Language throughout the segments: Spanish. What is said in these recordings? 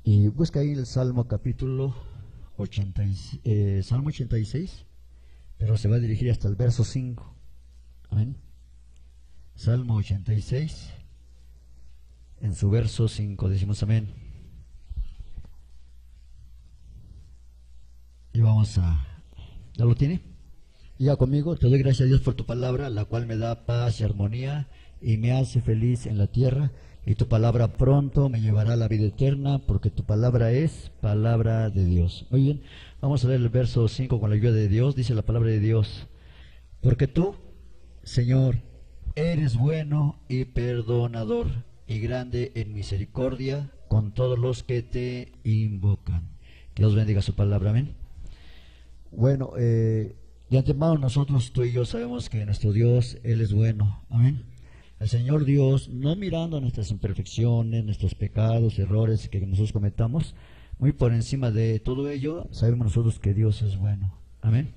Y busca ahí el Salmo capítulo 80, Salmo 86, pero se va a dirigir hasta el verso 5. Amén. Salmo 86, en su verso 5, decimos amén. Y vamos a... ¿Ya lo tiene? Ya conmigo. Te doy gracias a Dios por tu palabra, la cual me da paz y armonía y me hace feliz en la tierra. Y tu palabra pronto me llevará a la vida eterna, porque tu palabra es palabra de Dios. Muy bien, vamos a leer el verso 5 con la ayuda de Dios. Dice la palabra de Dios: porque tú, Señor, eres bueno y perdonador, y grande en misericordia con todos los que te invocan. Que Dios bendiga su palabra, amén. Bueno, de antemano nosotros, tú y yo, sabemos que nuestro Dios, Él es bueno, amén. El Señor Dios, no mirando nuestras imperfecciones, nuestros pecados, errores que nosotros cometamos, muy por encima de todo ello, sabemos nosotros que Dios es bueno, amén.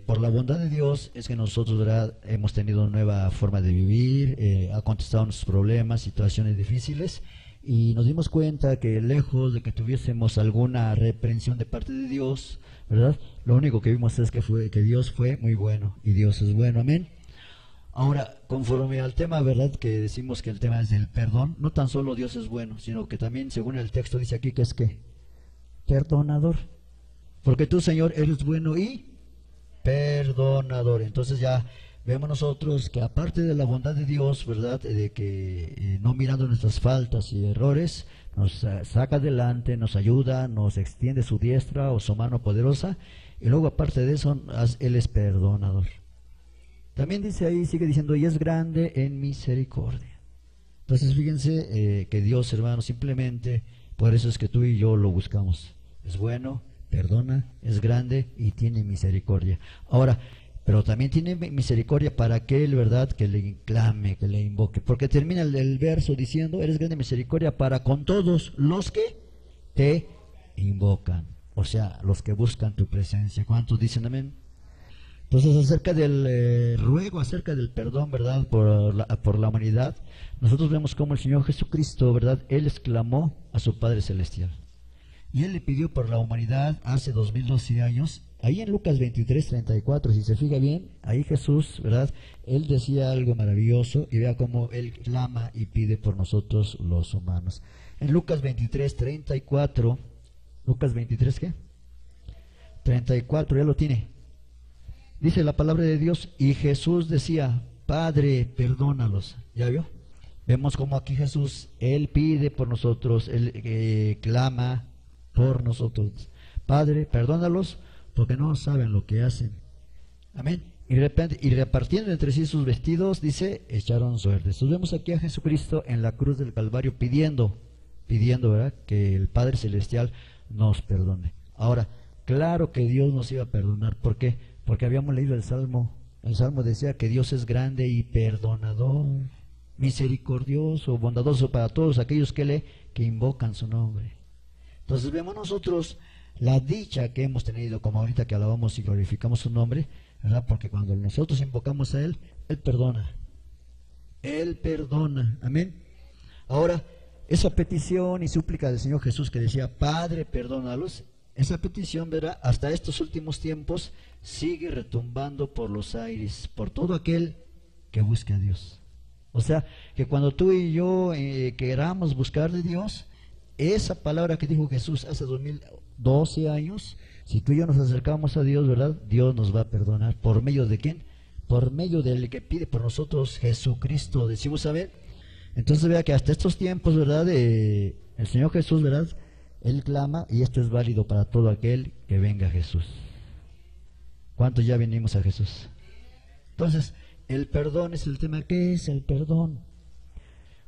Por la bondad de Dios es que nosotros, ¿verdad?, hemos tenido una nueva forma de vivir, ha contestado nuestros problemas, situaciones difíciles, y nos dimos cuenta que lejos de que tuviésemos alguna reprensión de parte de Dios, ¿verdad?, lo único que vimos es que Dios fue muy bueno, y Dios es bueno, amén. Ahora, conforme al tema, ¿verdad?, que decimos que el tema es el perdón, no tan solo Dios es bueno, sino que también, según el texto, dice aquí que es ¿qué? Perdonador. Porque tú, Señor, eres bueno y perdonador. Entonces ya vemos nosotros que aparte de la bondad de Dios, ¿verdad?, de que no mirando nuestras faltas y errores, nos saca adelante, nos ayuda, nos extiende su diestra o su mano poderosa, y luego aparte de eso, Él es perdonador. También dice ahí, sigue diciendo, y es grande en misericordia. Entonces fíjense que Dios, hermano, simplemente por eso es que tú y yo lo buscamos. Es bueno, perdona, es grande y tiene misericordia. Ahora, pero también tiene misericordia para aquel, ¿verdad?, que le clame, que le invoque. Porque termina el verso diciendo, eres grande en misericordia para con todos los que te invocan. O sea, los que buscan tu presencia. ¿Cuántos dicen amén? Entonces, acerca del ruego, acerca del perdón, ¿verdad?, por la humanidad, nosotros vemos cómo el Señor Jesucristo, ¿verdad?, Él exclamó a su Padre Celestial. Y Él le pidió por la humanidad hace 2012 años, ahí en Lucas 23:34, si se fija bien, ahí Jesús, ¿verdad?, Él decía algo maravilloso, y vea cómo Él clama y pide por nosotros los humanos. En Lucas 23:34, Lucas 23, ¿qué? 34, ya lo tiene. Dice la palabra de Dios, y Jesús decía, Padre, perdónalos. ¿Ya vio? Vemos como aquí Jesús, Él pide por nosotros, Él clama por nosotros. Padre, perdónalos, porque no saben lo que hacen. Amén. Y repartiendo entre sí sus vestidos, dice, echaron suertes. Entonces vemos aquí a Jesucristo en la cruz del Calvario pidiendo, ¿verdad?, que el Padre Celestial nos perdone. Ahora, claro que Dios nos iba a perdonar. ¿Por qué? Porque habíamos leído el Salmo. El Salmo decía que Dios es grande y perdonador, misericordioso, bondadoso para todos aquellos que invocan su nombre. Entonces vemos nosotros la dicha que hemos tenido, como ahorita que alabamos y glorificamos su nombre, ¿verdad? Porque cuando nosotros invocamos a Él, Él perdona. Él perdona. Amén. Ahora, esa petición y súplica del Señor Jesús que decía, Padre, perdónalos, esa petición, ¿verdad?, hasta estos últimos tiempos sigue retumbando por los aires, por todo aquel que busque a Dios. O sea, que cuando tú y yo queramos buscar de Dios, esa palabra que dijo Jesús hace 2012 años, si tú y yo nos acercamos a Dios, ¿verdad?, Dios nos va a perdonar. ¿Por medio de quién? Por medio del que pide por nosotros, Jesucristo. Decimos, ¿saben? Entonces vea que hasta estos tiempos, ¿verdad?, el Señor Jesús, ¿verdad?, Él clama, y esto es válido para todo aquel que venga a Jesús. ¿Cuántos ya venimos a Jesús? Entonces, el perdón es el tema. ¿Qué es el perdón?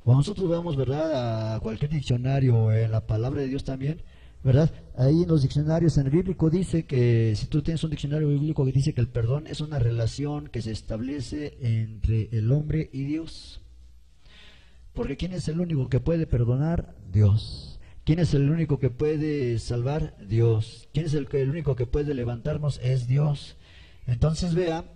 Cuando nosotros vamos, ¿verdad?, a cualquier diccionario, en la palabra de Dios también, ¿verdad?, ahí en los diccionarios, en el bíblico dice que, si tú tienes un diccionario bíblico que dice que el perdón es una relación que se establece entre el hombre y Dios. Porque ¿quién es el único que puede perdonar? Dios. ¿Quién es el único que puede salvar? Dios. ¿Quién es el único que puede levantarnos? Es Dios. Entonces vea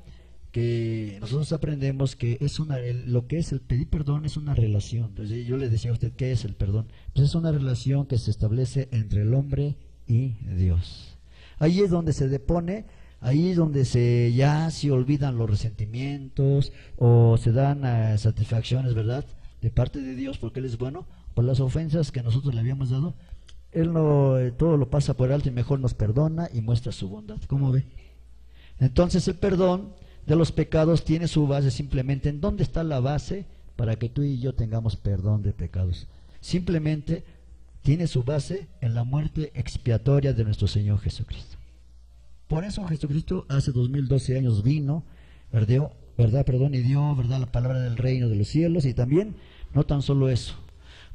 que nosotros aprendemos que es lo que es el pedir perdón es una relación. Entonces yo le decía a usted, ¿qué es el perdón? Pues es una relación que se establece entre el hombre y Dios. Ahí es donde se depone, ahí es donde ya se olvidan los resentimientos o se dan satisfacciones, ¿verdad?, de parte de Dios, porque Él es bueno, por las ofensas que nosotros le habíamos dado. Él no, todo lo pasa por alto y mejor nos perdona y muestra su bondad. ¿Cómo ve? Entonces el perdón de los pecados tiene su base simplemente en dónde está la base para que tú y yo tengamos perdón de pecados. Simplemente tiene su base en la muerte expiatoria de nuestro Señor Jesucristo. Por eso Jesucristo hace 2012 años vino, ¿verdad? Y dio, ¿verdad?, la palabra del reino de los cielos. Y también, no tan solo eso,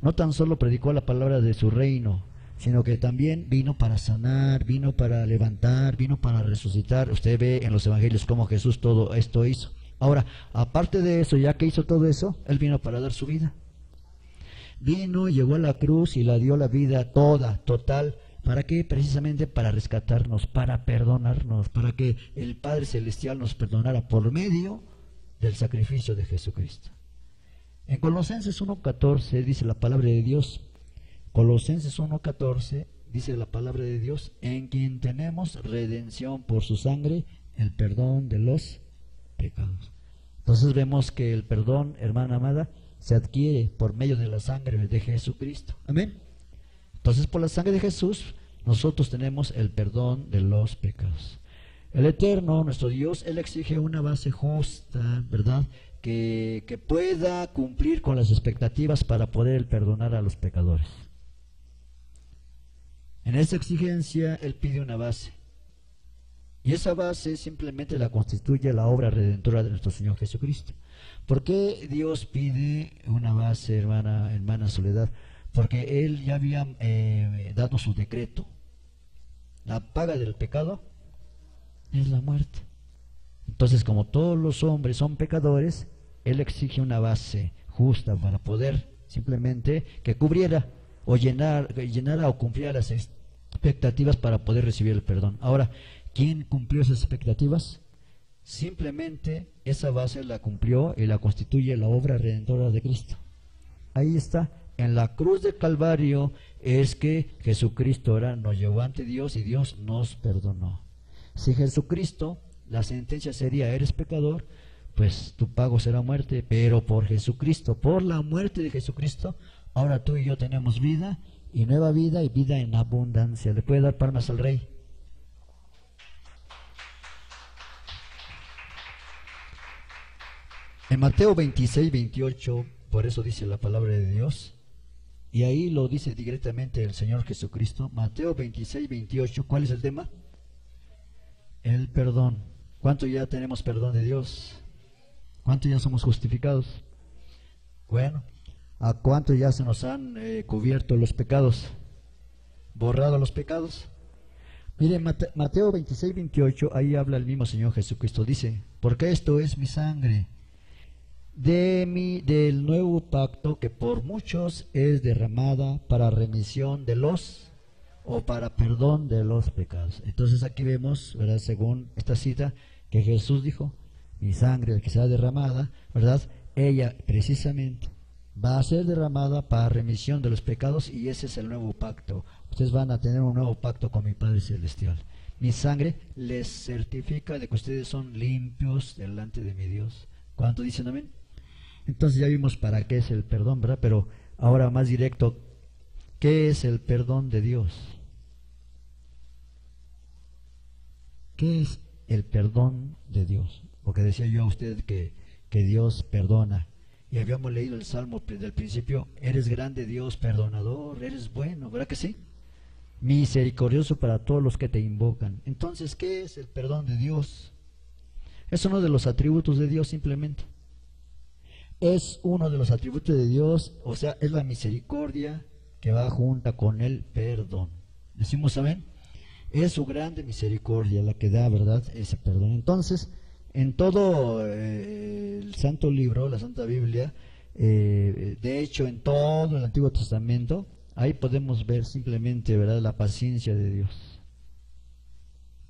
no tan solo predicó la palabra de su reino, sino que también vino para sanar, vino para levantar, vino para resucitar. Usted ve en los evangelios cómo Jesús todo esto hizo. Ahora, aparte de eso, ya que hizo todo eso, Él vino para dar su vida. Vino, llegó a la cruz y la dio la vida toda, total. ¿Para qué? Precisamente para rescatarnos, para perdonarnos, para que el Padre Celestial nos perdonara por medio del sacrificio de Jesucristo. En Colosenses 1:14 dice la palabra de Dios, Colosenses 1:14 dice la palabra de Dios, en quien tenemos redención por su sangre, el perdón de los pecados. Entonces vemos que el perdón, hermana amada, se adquiere por medio de la sangre de Jesucristo. Amén. Entonces por la sangre de Jesús nosotros tenemos el perdón de los pecados. El Eterno, nuestro Dios, Él exige una base justa, ¿verdad?, que pueda cumplir con las expectativas para poder perdonar a los pecadores. En esa exigencia Él pide una base, y esa base simplemente la constituye la obra redentora de nuestro Señor Jesucristo. ¿Por qué Dios pide una base, hermana Soledad? Porque Él ya había dado su decreto. La paga del pecado es la muerte. Entonces, como todos los hombres son pecadores, Él exige una base justa para poder simplemente que cubriera o llenara o cumpliera las expectativas para poder recibir el perdón. Ahora, ¿quién cumplió esas expectativas? Simplemente esa base la cumplió y la constituye la obra redentora de Cristo. Ahí está. En la cruz del Calvario es que Jesucristo ahora nos llevó ante Dios y Dios nos perdonó. Si Jesucristo, la sentencia sería, eres pecador, pues tu pago será muerte, pero por Jesucristo, por la muerte de Jesucristo, ahora tú y yo tenemos vida y nueva vida y vida en abundancia. ¿Le puede dar palmas al Rey? En Mateo 26:28, por eso dice la palabra de Dios, y ahí lo dice directamente el Señor Jesucristo. Mateo 26:28, ¿cuál es el tema? El perdón. ¿Cuánto ya tenemos perdón de Dios? ¿Cuánto ya somos justificados? Bueno, ¿a cuánto ya se nos han cubierto los pecados? ¿Borrado los pecados? Miren, Mateo 26:28, ahí habla el mismo Señor Jesucristo. Dice, porque esto es mi sangre del nuevo pacto que por muchos es derramada para remisión de los o para perdón de los pecados. Entonces aquí vemos, ¿verdad?, según esta cita, que Jesús dijo, mi sangre que será derramada, ¿verdad?, ella precisamente va a ser derramada para remisión de los pecados, y ese es el nuevo pacto. Ustedes van a tener un nuevo pacto con mi Padre Celestial. Mi sangre les certifica de que ustedes son limpios delante de mi Dios. ¿Cuánto dicen amén? Entonces ya vimos para qué es el perdón, ¿verdad? Pero ahora más directo, ¿qué es el perdón de Dios? ¿Qué es el perdón de Dios? Porque decía yo a usted que Dios perdona. Y habíamos leído el Salmo del principio, eres grande Dios, perdonador, eres bueno, ¿verdad que sí? Misericordioso para todos los que te invocan. Entonces, ¿qué es el perdón de Dios? Es uno de los atributos de Dios simplemente. Es uno de los atributos de Dios, o sea, es la misericordia que va junta con el perdón. ¿Decimos amén? Es su grande misericordia la que da, ¿verdad?, ese perdón. Entonces, en todo el Santo Libro, la Santa Biblia, de hecho en todo el Antiguo Testamento, ahí podemos ver simplemente, ¿verdad?, la paciencia de Dios.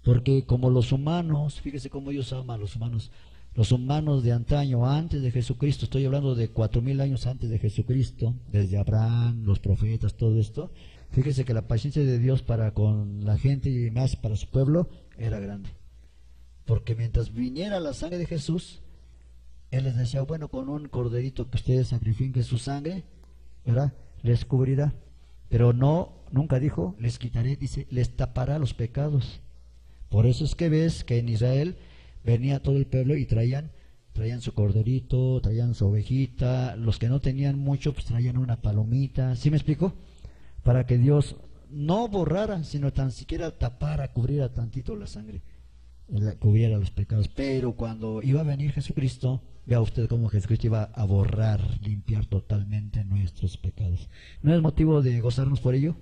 Porque como los humanos, fíjese cómo Dios ama a los humanos, Los humanos de antaño, antes de Jesucristo, estoy hablando de 4000 años antes de Jesucristo, desde Abraham, los profetas, todo esto. Fíjese que la paciencia de Dios para con la gente y más para su pueblo era grande. Porque mientras viniera la sangre de Jesús, Él les decía, bueno, con un corderito que ustedes sacrifiquen su sangre, ¿verdad?, les cubrirá. Pero no, nunca dijo, les quitaré, dice, les tapará los pecados. Por eso es que ves que en Israel venía todo el pueblo y traían su corderito, traían su ovejita. Los que no tenían mucho, pues traían una palomita. ¿Sí me explico? Para que Dios no borrara, sino tan siquiera tapara, cubriera tantito la sangre, cubriera los pecados. Pero cuando iba a venir Jesucristo, vea usted cómo Jesucristo iba a borrar, limpiar totalmente nuestros pecados. ¿No es motivo de gozarnos por ello?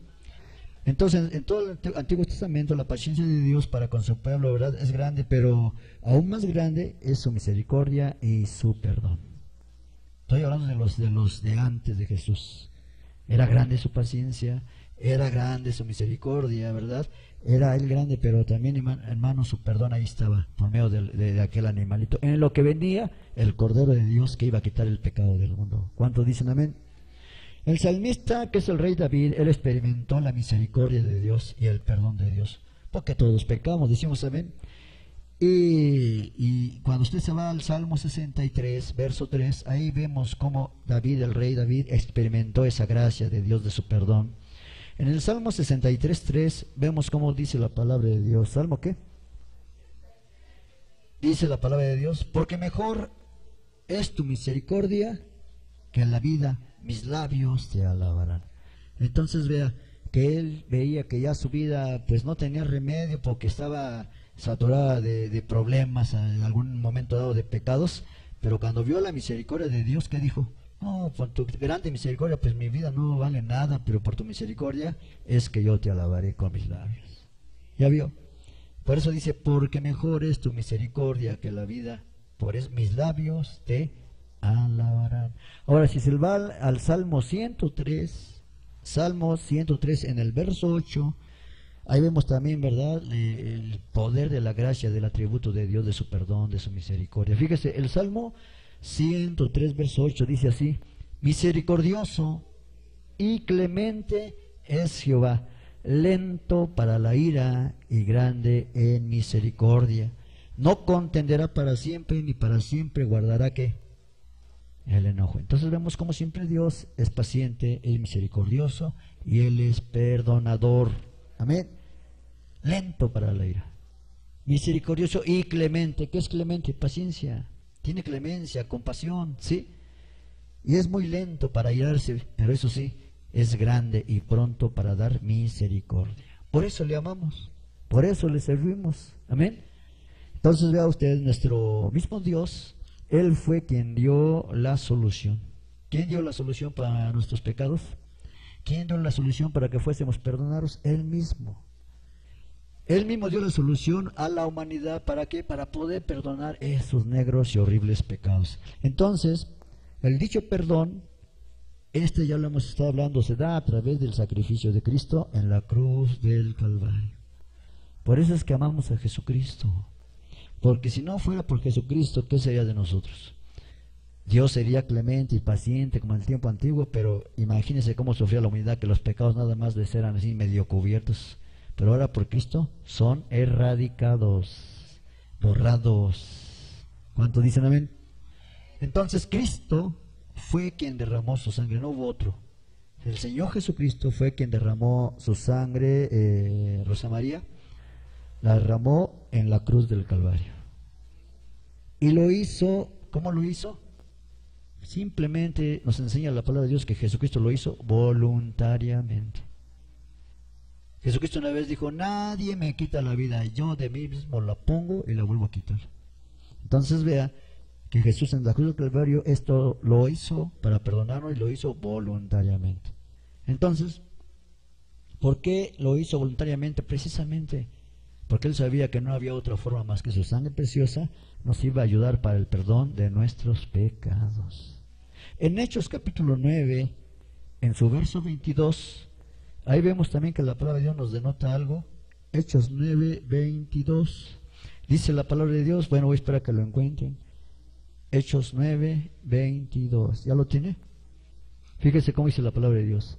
Entonces, en todo el Antiguo Testamento, la paciencia de Dios para con su pueblo, ¿verdad?, es grande, pero aún más grande es su misericordia y su perdón. Estoy hablando de los de antes de Jesús. Era grande su paciencia, era grande su misericordia, ¿verdad? Era Él grande, pero también, hermano, su perdón ahí estaba, por medio de aquel animalito, en lo que venía el Cordero de Dios que iba a quitar el pecado del mundo. ¿Cuántos dicen amén? El salmista, que es el rey David, él experimentó la misericordia de Dios y el perdón de Dios, porque todos pecamos, decimos amén. Y cuando usted se va al Salmo 63, verso 3, ahí vemos cómo David, el rey David, experimentó esa gracia de Dios, de su perdón. En el Salmo 63, 3, vemos cómo dice la palabra de Dios. ¿Salmo qué? Dice la palabra de Dios, porque mejor es tu misericordia que la vida, mis labios te alabarán. Entonces vea que él veía que ya su vida pues no tenía remedio porque estaba saturada de problemas, en algún momento dado de pecados, pero cuando vio la misericordia de Dios, ¿qué dijo? No, por tu grande misericordia pues mi vida no vale nada, pero por tu misericordia es que yo te alabaré con mis labios. ¿Ya vio? Por eso dice, porque mejor es tu misericordia que la vida, por eso mis labios te alabarán. Ahora, si se va al Salmo 103, en el verso 8, ahí vemos también, ¿verdad?, el poder de la gracia, del atributo de Dios, de su perdón, de su misericordia. Fíjese, el Salmo 103, verso 8 dice así, misericordioso y clemente es Jehová, lento para la ira y grande en misericordia. No contenderá para siempre, ni para siempre guardará, ¿qué?, el enojo. Entonces vemos como siempre Dios es paciente, es misericordioso y Él es perdonador. Amén. Lento para la ira, misericordioso y clemente. ¿Qué es clemente? Paciencia. Tiene clemencia, compasión, ¿sí? Y es muy lento para irarse, pero eso sí, es grande y pronto para dar misericordia. Por eso le amamos, por eso le servimos. Amén. Entonces vea usted, nuestro mismo Dios, Él fue quien dio la solución. ¿Quién dio la solución para nuestros pecados? ¿Quién dio la solución para que fuésemos perdonados? Él mismo. Él mismo dio la solución a la humanidad. ¿Para qué? Para poder perdonar esos negros y horribles pecados. Entonces, el dicho perdón, ya lo hemos estado hablando, se da a través del sacrificio de Cristo en la cruz del Calvario. Por eso es que amamos a Jesucristo. Porque si no fuera por Jesucristo, ¿qué sería de nosotros? Dios sería clemente y paciente como en el tiempo antiguo, pero imagínense cómo sufría la humanidad, que los pecados nada más les eran así medio cubiertos. Pero ahora por Cristo son erradicados, borrados. ¿Cuántos dicen amén? Entonces Cristo fue quien derramó su sangre, no hubo otro. El Señor Jesucristo fue quien derramó su sangre, Rosa María, la derramó en la cruz del Calvario. Y lo hizo, ¿cómo lo hizo? Simplemente nos enseña la palabra de Dios que Jesucristo lo hizo voluntariamente. Jesucristo una vez dijo, nadie me quita la vida, yo de mí mismo la pongo y la vuelvo a quitar. Entonces vea que Jesús en la cruz del Calvario esto lo hizo para perdonarnos y lo hizo voluntariamente. Entonces, ¿por qué lo hizo voluntariamente? Precisamente porque Él sabía que no había otra forma más que su sangre preciosa nos iba a ayudar para el perdón de nuestros pecados. En Hechos capítulo 9, en su verso 22, ahí vemos también que la palabra de Dios nos denota algo. Hechos 9, 22. Dice la palabra de Dios, bueno, voy a esperar a que lo encuentren. Hechos 9, 22. ¿Ya lo tiene? Fíjese cómo dice la palabra de Dios.